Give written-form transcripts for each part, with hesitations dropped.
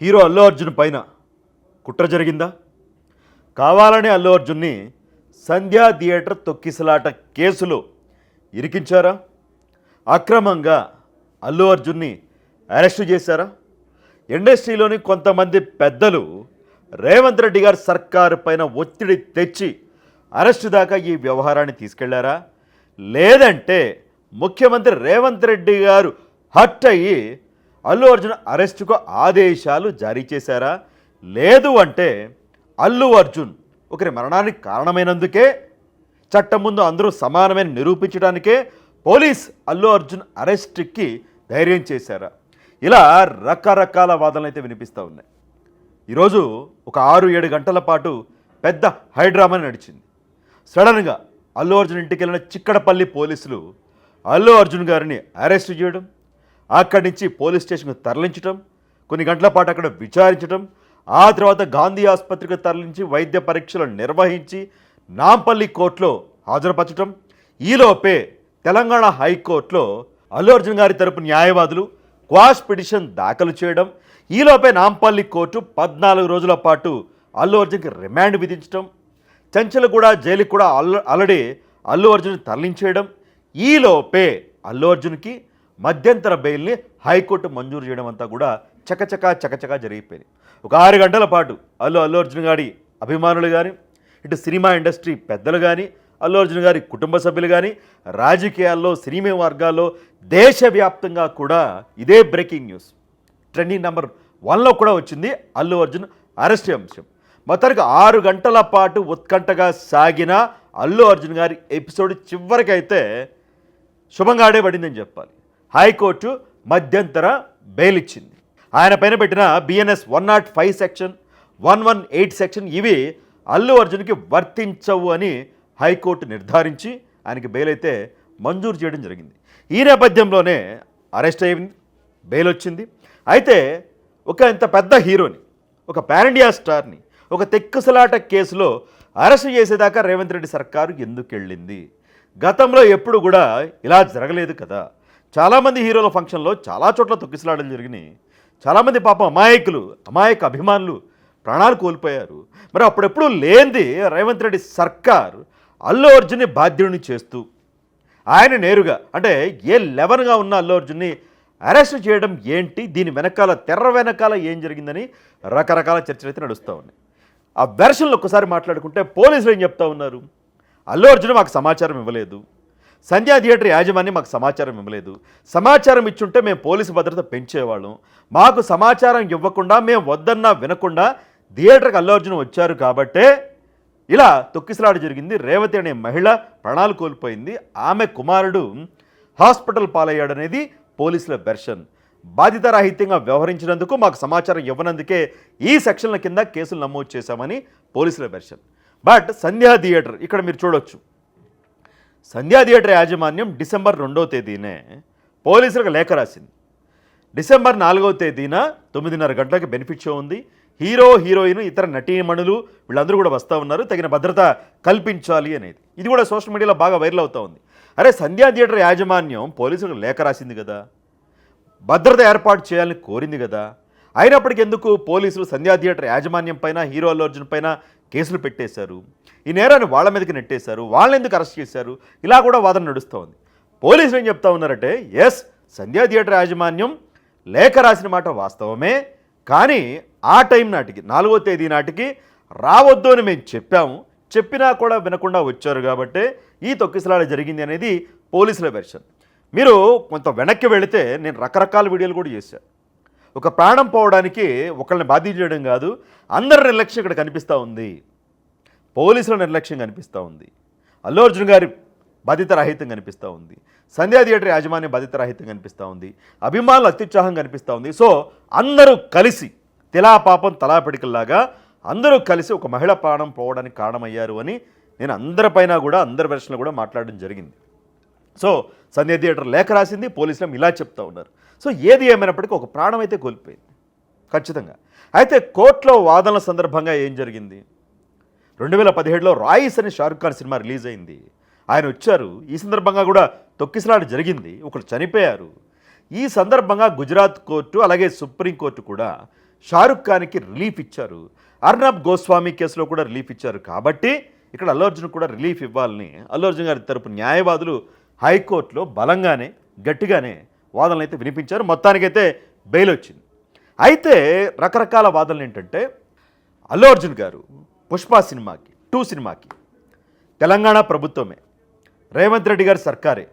Hero Allu Arjun పైన కుట్ర జరిగిందా? కావాలని అల్లు అర్జున్ని సంధ్యా థియేటర్ తొక్కిసలాట కేసులో ఇరికించారా? అక్రమంగా అల్లు అర్జున్ని అరెస్టు చేశారా? ఇండస్ట్రీలోని కొంతమంది పెద్దలు రేవంత్ రెడ్డి గారి సర్కారు పైన ఒత్తిడి తెచ్చి అరెస్టు దాకా ఈ వ్యవహారాన్ని తీసుకెళ్లారా? లేదంటే ముఖ్యమంత్రి రేవంత్ రెడ్డి గారు హర్ట్ అయ్యి అల్లు అర్జున్ అరెస్టుకు ఆదేశాలు జారీ చేశారా? లేదు అంటే అల్లు అర్జున్ ఒకరి మరణానికి కారణమైనందుకే చట్టం ముందు అందరూ సమానమైన నిరూపించడానికే పోలీస్ అల్లు అర్జున్ అరెస్ట్కి ధైర్యం చేశారా? ఇలా రకరకాల వాదనలు అయితే వినిపిస్తూ ఉన్నాయి. ఈరోజు ఒక 6-7 గంటల పాటు పెద్ద హైడ్రామా నడిచింది. సడన్గా అల్లు అర్జున్ ఇంటికి వెళ్ళిన చిక్కడపల్లి పోలీసులు అల్లు అర్జున్ గారిని అరెస్ట్ చేయడం, అక్కడి నుంచి పోలీస్ స్టేషన్కు తరలించడం, కొన్ని గంటల పాటు అక్కడ విచారించడం, ఆ తర్వాత గాంధీ ఆసుపత్రికి తరలించి వైద్య పరీక్షలు నిర్వహించి నాంపల్లి కోర్టులో హాజరుపరచడం. ఈలోపే తెలంగాణ హైకోర్టులో అల్లు అర్జున్ గారి తరపు న్యాయవాదులు క్వాష్ పిటిషన్ దాఖలు చేయడం. ఈలోపే నాంపల్లి కోర్టు 14 రోజుల పాటు అల్లు అర్జున్కి రిమాండ్ విధించడం, చంచలగూడ జైలుకి కూడా ఆల్రెడీ అల్లు అర్జున్ తరలించేయడం. ఈలోపే అల్లు అర్జున్కి మధ్యంతర బెయిల్ని హైకోర్టు మంజూరు చేయడం అంతా కూడా చకచకా జరిగిపోయింది. ఒక 6 గంటల పాటు అల్లు అర్జున్ గారి అభిమానులు కానీ, ఇటు సినిమా ఇండస్ట్రీ పెద్దలు కానీ, అల్లు అర్జున్ గారి కుటుంబ సభ్యులు కానీ, రాజకీయాల్లో సినిమా వర్గాల్లో దేశవ్యాప్తంగా కూడా ఇదే బ్రేకింగ్ న్యూస్ ట్రెండింగ్ నెంబర్ 1లో కూడా వచ్చింది అల్లు అర్జున్ అరెస్ట్ అంశం. మొత్తానికి 6 గంటల పాటు ఉత్కంఠగా సాగిన అల్లు అర్జున్ గారి ఎపిసోడ్ చివరికైతే శుభంగా ఆడేబడిందని చెప్పాలి. హైకోర్టు మధ్యంతర బెయిల్ ఇచ్చింది. ఆయన పైన పెట్టిన బిఎన్ఎస్ 105 సెక్షన్, 118 సెక్షన్ ఇవి అల్లు అర్జున్కి వర్తించవు అని హైకోర్టు నిర్ధారించి ఆయనకి బెయిల్ అయితే మంజూరు చేయడం జరిగింది. ఈ నేపథ్యంలోనే అరెస్ట్ అయింది, బెయిల్ వచ్చింది. అయితే ఒక ఇంత పెద్ద హీరోని, ఒక పాన్ ఇండియా స్టార్ని ఒక తెక్కుసలాట కేసులో అరెస్ట్ చేసేదాకా రేవంత్ రెడ్డి సర్కారు ఎందుకు వెళ్ళింది? గతంలో ఎప్పుడు కూడా ఇలా జరగలేదు కదా. చాలామంది హీరోల ఫంక్షన్లో చాలా చోట్ల తొక్కిసలాటలు జరిగినాయి. చాలామంది పాపం అమాయక అభిమానులు ప్రాణాలు కోల్పోయారు. మరి అప్పుడెప్పుడు లేనిది రేవంత్ రెడ్డి సర్కార్ అల్లు అర్జున్ని బాధ్యుడిని చేస్తూ ఆయన నేరుగా అంటే ఏ11గా ఉన్న అల్లు అర్జున్ని అరెస్ట్ చేయడం ఏంటి, దీని వెనకాల తెర్ర వెనకాల ఏం జరిగిందని రకరకాల చర్చలు అయితే నడుస్తూ ఉన్నాయి. ఆ వెర్షన్లు ఒక్కసారి మాట్లాడుకుంటే పోలీసులు ఏం చెప్తా ఉన్నారు? అల్లు అర్జున్ మాకు సమాచారం ఇవ్వలేదు, సంధ్యా థియేటర్ యాజమాన్యం మాకు సమాచారం ఇవ్వలేదు, సమాచారం ఇచ్చుంటే మేము పోలీసు భద్రత పెంచేవాళ్ళం, మాకు సమాచారం ఇవ్వకుండా మేము వద్దన్నా వినకుండా థియేటర్కి అల్లు అర్జున్ వచ్చారు కాబట్టే ఇలా తొక్కిసలాట జరిగింది. రేవతి అనే మహిళ ప్రాణాలు కోల్పోయింది, ఆమె కుమారుడు హాస్పిటల్ పాలయ్యాడనేది పోలీసుల వెర్షన్. బాధితరాహిత్యంగా వ్యవహరించినందుకు మాకు సమాచారం ఇవ్వనందుకే ఈ సెక్షన్ల కింద కేసులు నమోదు చేశామని పోలీసుల వెర్షన్. బట్ సంధ్యా థియేటర్ ఇక్కడ మీరు చూడొచ్చు, సంధ్యా థియేటర్ యాజమాన్యం డిసెంబర్ 2వ తేదీనే పోలీసులకు లేఖ రాసింది. డిసెంబర్ 4వ తేదీన 9:30 గంటలకు బెనిఫిట్ షో ఉంది. హీరో, హీరోయిన్, ఇతర నటీమణులు వీళ్ళందరూ కూడా వస్తూ ఉన్నారు, తగిన భద్రత కల్పించాలి అనేది. ఇది కూడా సోషల్ మీడియాలో బాగా వైరల్ అవుతూ ఉంది. అరే, సంధ్యా థియేటర్ యాజమాన్యం పోలీసులకు లేఖ రాసింది కదా, భద్రత ఏర్పాటు చేయాలని కోరింది కదా, అయినప్పటికీ ఎందుకు పోలీసులు సంధ్యా థియేటర్ యాజమాన్యం పైన, హీరో అల్లు అర్జున్ పైన కేసులు పెట్టేశారు? ఈ నేరాన్ని వాళ్ళ మీదకి నెట్టేశారు, వాళ్ళని ఎందుకు అరెస్ట్ చేశారు? ఇలా కూడా వాదన నడుస్తూ ఉంది. పోలీసులు ఏం చెప్తా ఉన్నారంటే, ఎస్, సంధ్యా థియేటర్ యాజమాన్యం లేఖ రాసిన మాట వాస్తవమే, కానీ ఆ టైం నాటికి 4వ తేదీ నాటికి రావద్దు అని మేము చెప్పాము, చెప్పినా కూడా వినకుండా వచ్చారు కాబట్టే ఈ తొక్కిసలాట జరిగింది అనేది పోలీసుల వెర్షన్. మీరు కొంత వెనక్కి వెళితే నేను రకరకాల వీడియోలు కూడా చేశాను. ఒక ప్రాణం పోవడానికి ఒకళ్ళని బాధ్యత చేయడం కాదు, అందరి నిర్లక్ష్యం ఇక్కడ కనిపిస్తూ ఉంది, పోలీసుల నిర్లక్ష్యం కనిపిస్తూ ఉంది, అల్లు అర్జున్ గారి బాధితరాహిత్యం కనిపిస్తూ ఉంది, సంధ్యా థియేటర్ యాజమాన్యం బాధితరాహిత్యం కనిపిస్తూ ఉంది, అభిమానుల అత్యుత్సాహం కనిపిస్తూ ఉంది. సో అందరూ కలిసి తిలా పాపం తలా పిడికల్లాగా అందరూ కలిసి ఒక మహిళ ప్రాణం పోవడానికి కారణమయ్యారు అని నేను అందరిపైన కూడా అందరి వెర్షన్లో కూడా మాట్లాడడం జరిగింది. సో సంధ్యా థియేటర్ లేఖ రాసింది, పోలీసులు ఇలా చెప్తూ ఉన్నారు. సో ఏది ఏమైనప్పటికీ ఒక ప్రాణం అయితే కోల్పోయింది ఖచ్చితంగా. అయితే కోర్టులో వాదనల సందర్భంగా ఏం జరిగింది? 2017లో రాయిస్ అని షారుఖ్ ఖాన్ సినిమా రిలీజ్ అయింది, ఆయన వచ్చారు. ఈ సందర్భంగా కూడా తొక్కిసలాట జరిగింది, ఒకరు చనిపోయారు. ఈ సందర్భంగా గుజరాత్ కోర్టు అలాగే సుప్రీంకోర్టు కూడా షారుఖ్ ఖాన్కి రిలీఫ్ ఇచ్చారు, అర్నబ్ గోస్వామి కేసులో కూడా రిలీఫ్ ఇచ్చారు. కాబట్టి ఇక్కడ అల్లు అర్జున్ కూడా రిలీఫ్ ఇవ్వాలని అల్లు అర్జున్ గారి తరపు న్యాయవాదులు హైకోర్టులో బలంగానే గట్టిగానే వాదనలు అయితే వినిపించారు. మొత్తానికైతే బెయిల్ వచ్చింది. అయితే రకరకాల వాదనలు ఏంటంటే అల్లు అర్జున్ గారు పుష్ప సినిమాకి 2 సినిమాకి తెలంగాణ ప్రభుత్వమే, రేవంత్ రెడ్డి గారి సర్కారే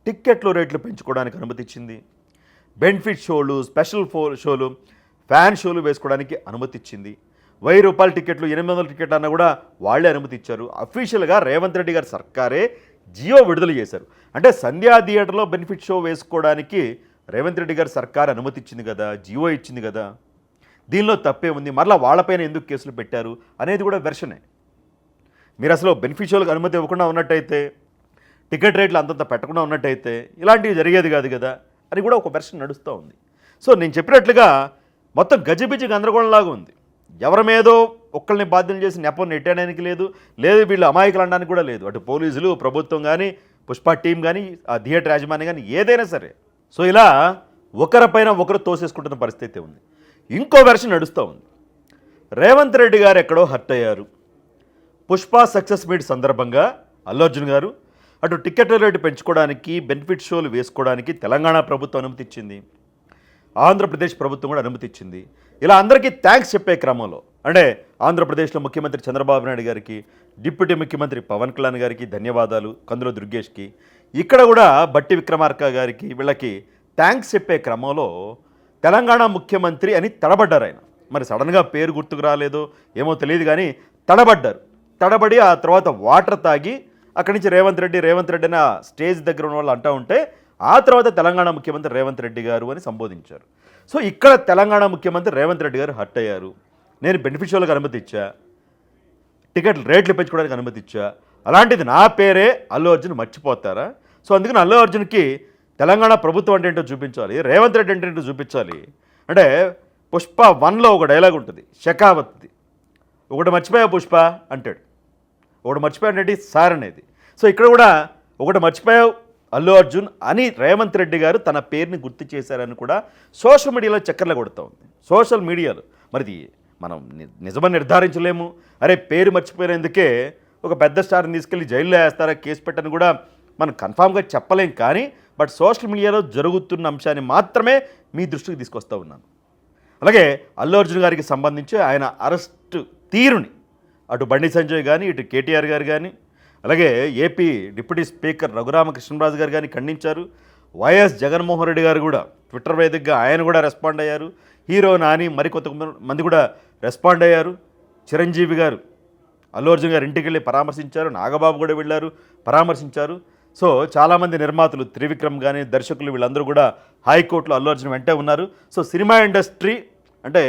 టిక్కెట్లు రేట్లు పెంచుకోవడానికి అనుమతి ఇచ్చింది. బెనిఫిట్ షోలు, స్పెషల్ షోలు, ఫ్యాన్ షోలు వేసుకోవడానికి అనుమతి ఇచ్చింది. 1000 రూపాయల టికెట్లు, 800 టికెట్లు అన్నా కూడా వాళ్ళే అనుమతి ఇచ్చారు. అఫీషియల్గా రేవంత్ రెడ్డి గారి సర్కారే జియో విడుదల చేశారు. అంటే సంధ్యా థియేటర్లో బెనిఫిట్ షో వేసుకోవడానికి రేవంత్ రెడ్డి గారి సర్కార్ అనుమతి ఇచ్చింది కదా, జియో ఇచ్చింది కదా, దీనిలో తప్పే ఉంది. మరలా వాళ్ళపైన ఎందుకు కేసులు పెట్టారు అనేది కూడా వెర్షనే. మీరు అసలు బెనిఫిట్ షోలకు అనుమతి ఇవ్వకుండా ఉన్నట్టయితే, టికెట్ రేట్లు అంతంత పెట్టకుండా ఉన్నట్టయితే ఇలాంటివి జరిగేది కాదు కదా అని కూడా ఒక వెర్షన్ నడుస్తూ ఉంది. సో నేను చెప్పినట్లుగా మొత్తం గజిబిజి గందరగోళంలాగా ఉంది. ఎవరి మీదో ఒక్కళ్ళని బాధ్యత చేసి నెపం నెట్టడానికి లేదు, వీళ్ళు అమాయకులు అనడానికి కూడా లేదు. అటు పోలీసులు, ప్రభుత్వం కానీ, పుష్ప టీం కానీ, ఆ థియేటర్ యాజమాన్యం కానీ, ఏదైనా సరే. సో ఇలా ఒకరిపైన ఒకరు తోసేసుకుంటున్న పరిస్థితి ఉంది. ఇంకో వెర్షన్ నడుస్తూ ఉంది. రేవంత్ రెడ్డి గారు ఎక్కడో హర్ట్ అయ్యారు. పుష్ప సక్సెస్ మీట్ సందర్భంగా అల్లు అర్జున్ గారు అటు టికెట్ రేటు పెంచుకోవడానికి, బెనిఫిట్ షోలు వేసుకోవడానికి తెలంగాణ ప్రభుత్వం అనుమతి ఇచ్చింది, ఆంధ్రప్రదేశ్ ప్రభుత్వం కూడా అనుమతి ఇచ్చింది. ఇలా అందరికీ థ్యాంక్స్ చెప్పే క్రమంలో, అంటే ఆంధ్రప్రదేశ్లో ముఖ్యమంత్రి చంద్రబాబు నాయుడు గారికి, డిప్యూటీ ముఖ్యమంత్రి పవన్ కళ్యాణ్ గారికి ధన్యవాదాలు, కందుల దుర్గేష్కి, ఇక్కడ కూడా బట్టి విక్రమార్క గారికి, వీళ్ళకి థ్యాంక్స్ చెప్పే క్రమంలో తెలంగాణ ముఖ్యమంత్రి అని తడబడ్డారు ఆయన. మరి సడన్గా పేరు గుర్తుకు రాలేదో ఏమో తెలియదు కానీ తడబడి ఆ తర్వాత వాటర్ తాగి అక్కడి నుంచి రేవంత్ రెడ్డి అని ఆ స్టేజ్ దగ్గర ఉన్న వాళ్ళు అంటూ ఉంటే ఆ తర్వాత తెలంగాణ ముఖ్యమంత్రి రేవంత్ రెడ్డి గారు అని సంబోధించారు. సో ఇక్కడ తెలంగాణ ముఖ్యమంత్రి రేవంత్ రెడ్డి గారు హర్ట్ అయ్యారు. నేను బెనిఫిషియల్గా అనుమతి ఇచ్చా, టికెట్ రేట్లు పెంచుకోవడానికి అనుమతి ఇచ్చా, అలాంటిది నా పేరే అల్లు అర్జున్ మర్చిపోతారా? సో అందుకని అల్లు అర్జున్కి తెలంగాణ ప్రభుత్వం అంటే ఏంటో చూపించాలి, రేవంత్ రెడ్డి అంటే ఏంటో చూపించాలి. అంటే పుష్ప 1లో ఒక డైలాగ్ ఉంటుంది, షెకావత్ది, ఒకటి మర్చిపోయా పుష్ప అంటాడు, ఒకటి మర్చిపోయాడు సార్ అనేది. సో ఇక్కడ కూడా ఒకటి మర్చిపోయావు అల్లు అర్జున్ అని రేవంత్ రెడ్డి గారు తన పేరుని గుర్తు చేశారని కూడా సోషల్ మీడియాలో చక్కర్లు కొడుతూ ఉంది. సోషల్ మీడియాలో మరి మనం నిజమని నిర్ధారించలేము. అరే పేరు మర్చిపోయినందుకే ఒక పెద్ద స్టార్ని తీసుకెళ్ళి జైల్లో వేస్తారా, కేసు పెట్టని కూడా మనం కన్ఫామ్గా చెప్పలేం. కానీ బట్ సోషల్ మీడియాలో జరుగుతున్న అంశాన్ని మాత్రమే మీ దృష్టికి తీసుకొస్తూ ఉన్నాను. అలాగే అల్లు అర్జున్ గారికి సంబంధించి ఆయన అరెస్ట్ తీరుని అటు బండి సంజయ్ కానీ, ఇటు కేటీఆర్ గారు కానీ, అలాగే ఏపీ డిప్యూటీ స్పీకర్ రఘురామకృష్ణరాజు గారు కానీ ఖండించారు. వైఎస్ జగన్మోహన్ రెడ్డి గారు కూడా ట్విట్టర్ వేదికగా ఆయన కూడా రెస్పాండ్ అయ్యారు. హీరో నాని మరికొంత మంది కూడా రెస్పాండ్ అయ్యారు. చిరంజీవి గారు అల్లు అర్జున్ గారు ఇంటికి వెళ్ళి పరామర్శించారు, నాగబాబు కూడా వెళ్ళారు, పరామర్శించారు. సో చాలామంది నిర్మాతలు, త్రివిక్రమ్ కానీ, దర్శకులు వీళ్ళందరూ కూడా హైకోర్టులో అల్లు అర్జున్ వెంటే ఉన్నారు. సో సినిమా ఇండస్ట్రీ అంటే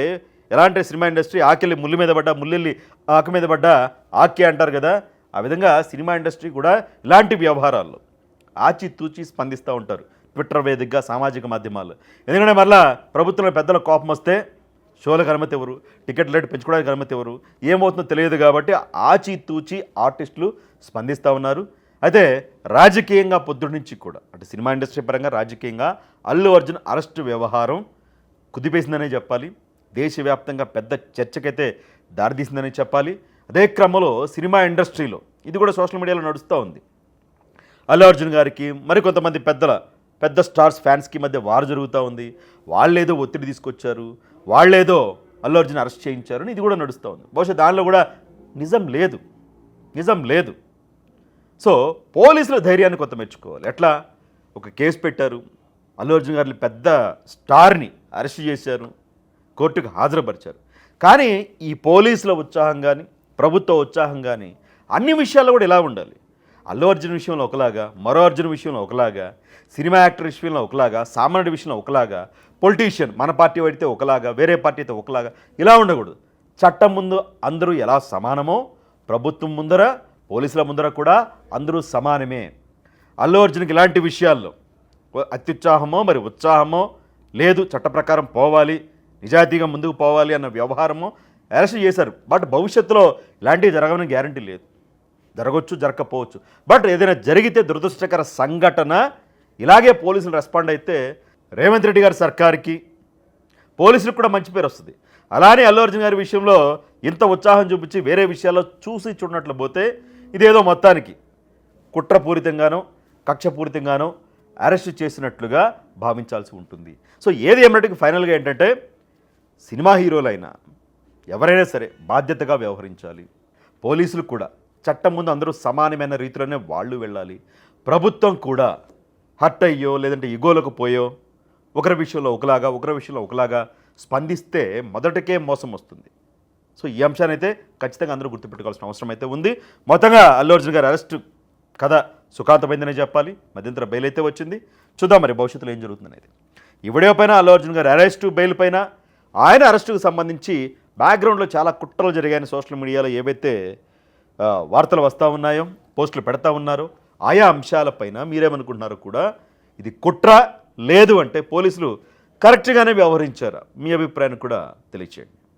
ఎలా అంటే సినిమా ఇండస్ట్రీ ఆకెళ్ళి ముళ్ళు మీద పడ్డా, ముళ్ళెళ్ళి ఆకు మీద పడ్డా ఆకే అంటారు కదా, ఆ విధంగా సినిమా ఇండస్ట్రీ కూడా ఇలాంటి వ్యవహారాల్లో ఆచితూచి స్పందిస్తూ ఉంటారు ట్విట్టర్ వేదికగా, సామాజిక మాధ్యమాల్లో. ఎందుకంటే మళ్ళీ ప్రభుత్వంలో పెద్దల కోపం వస్తే షోలకు అనుమతి ఎవరు, టికెట్ రేటు పెంచుకోవడానికి అనుమతి ఎవరు, ఏమవుతుందో తెలియదు. కాబట్టి ఆచితూచి ఆర్టిస్టులు స్పందిస్తూ ఉన్నారు. అయితే రాజకీయంగా పొద్దున్న నుంచి కూడా అంటే సినిమా ఇండస్ట్రీ పరంగా రాజకీయంగా అల్లు అర్జున్ అరెస్టు వ్యవహారం కుదిపేసిందనే చెప్పాలి. దేశవ్యాప్తంగా పెద్ద చర్చకైతే దారితీసిందని చెప్పాలి. అదే క్రమంలో సినిమా ఇండస్ట్రీలో ఇది కూడా సోషల్ మీడియాలో నడుస్తూ ఉంది. అల్లు అర్జున్ గారికి మరికొంతమంది పెద్ద స్టార్స్ ఫ్యాన్స్కి మధ్య వారు జరుగుతూ ఉంది. వాళ్ళేదో ఒత్తిడి తీసుకొచ్చారు, వాళ్ళేదో అల్లు అర్జున్ అరెస్ట్ చేయించారు అని ఇది కూడా నడుస్తూ ఉంది. బహుశా దానిలో కూడా నిజం లేదు. సో పోలీసుల ధైర్యాన్ని కొంత మెచ్చుకోవాలి. ఎట్లా ఒక కేసు పెట్టారు, అల్లు అర్జున్ గారిని పెద్ద స్టార్ని అరెస్ట్ చేశారు, కోర్టుకు హాజరుపరిచారు. కానీ ఈ పోలీసుల ఉత్సాహం కానీ, ప్రభుత్వ ఉత్సాహం కానీ అన్ని విషయాల్లో కూడా ఇలా ఉండాలి. అల్లు అర్జున్ విషయంలో ఒకలాగా, మరో అర్జున్ విషయంలో ఒకలాగా, సినిమా యాక్టర్ విషయంలో ఒకలాగా, సామాన్యుడి విషయంలో ఒకలాగా, పొలిటీషియన్ మన పార్టీ అయితే ఒకలాగా, వేరే పార్టీ అయితే ఒకలాగా, ఇలా ఉండకూడదు. చట్టం ముందు అందరూ ఎలా సమానమో ప్రభుత్వం ముందర, పోలీసుల ముందర కూడా అందరూ సమానమే. అల్లు అర్జున్కి ఇలాంటి విషయాల్లో అత్యుత్సాహమో మరి ఉత్సాహమో లేదు, చట్ట ప్రకారం పోవాలి, నిజాయితీగా ముందుకు పోవాలి అన్న వ్యవహారము అరెస్ట్ చేశారు. బట్ భవిష్యత్తులో ఇలాంటివి జరగని గ్యారంటీ లేదు, జరగవచ్చు, జరగకపోవచ్చు. బట్ ఏదైనా జరిగితే దురదృష్టకర సంఘటన ఇలాగే పోలీసులు రెస్పాండ్ అయితే రేవంత్ రెడ్డి గారి సర్కార్కి, పోలీసులకు కూడా మంచి పేరు వస్తుంది. అలానే అల్లు అర్జున్ గారి విషయంలో ఇంత ఉత్సాహం చూపించి వేరే విషయాల్లో చూసి చూడనట్లు పోతే ఇదేదో మొత్తానికి కుట్రపూరితంగానో కక్షపూరితంగానో అరెస్ట్ చేసినట్లుగా భావించాల్సి ఉంటుంది. సో ఏది ఏమిటికి ఫైనల్గా ఏంటంటే సినిమా హీరోలైనా ఎవరైనా సరే బాధ్యతగా వ్యవహరించాలి. పోలీసులు కూడా చట్టం ముందు అందరూ సమానమైన రీతిలోనే వాళ్ళు వెళ్ళాలి. ప్రభుత్వం కూడా హర్ట్ అయ్యో లేదంటే ఇగోలకు పోయో ఒకరి విషయంలో ఒకలాగా స్పందిస్తే మొదటికే మోసం వస్తుంది. సో ఈ అంశాన్ని అయితే ఖచ్చితంగా అందరూ గుర్తుపెట్టుకోవాల్సిన అవసరం అయితే ఉంది. మొత్తంగా అల్లు అర్జున్ గారి అరెస్ట్ కథ సుఖాంతమైందనే చెప్పాలి. మధ్యంతర బెయిల్ అయితే వచ్చింది. చూద్దాం మరి భవిష్యత్తులో ఏం జరుగుతుందనేది. ఈ వీడియో పైన అల్లు అర్జున్ గారి అరెస్టు బెయిల్ పైన ఆయన అరెస్టుకు సంబంధించి బ్యాక్గ్రౌండ్లో చాలా కుట్రలు జరిగాయని సోషల్ మీడియాలో ఏవైతే వార్తలు వస్తూ ఉన్నాయో పోస్టులు పెడతా ఉన్నారో ఆయా అంశాలపైన మీరేమనుకుంటున్నారో కూడా ఇది కుట్ర లేదు అంటే పోలీసులు కరెక్ట్గానే వ్యవహరించారా మీ అభిప్రాయాన్ని కూడా తెలియచేయండి.